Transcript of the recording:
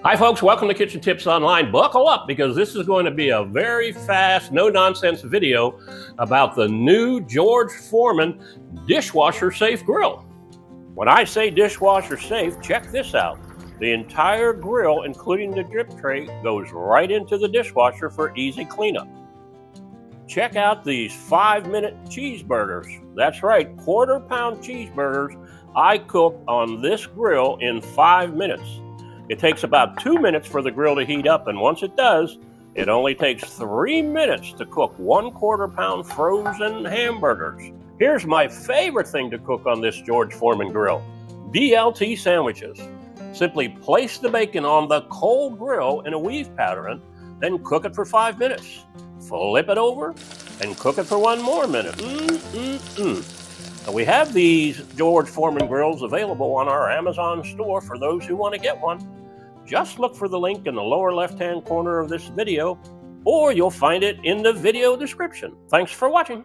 Hi folks, welcome to Kitchen Tips Online. Buckle up because this is going to be a very fast, no-nonsense video about the new George Foreman dishwasher-safe grill. When I say dishwasher-safe, check this out. The entire grill, including the drip tray, goes right into the dishwasher for easy cleanup. Check out these 5-minute cheeseburgers. That's right, quarter-pound cheeseburgers I cook on this grill in 5 minutes. It takes about 2 minutes for the grill to heat up, and once it does, it only takes 3 minutes to cook 1/4 pound frozen hamburgers. Here's my favorite thing to cook on this George Foreman grill: BLT sandwiches. Simply place the bacon on the cold grill in a weave pattern, then cook it for 5 minutes. Flip it over and cook it for 1 more minute. Now, we have these George Foreman grills available on our Amazon store for those who want to get one. Just look for the link in the lower left-hand corner of this video, or you'll find it in the video description. Thanks for watching.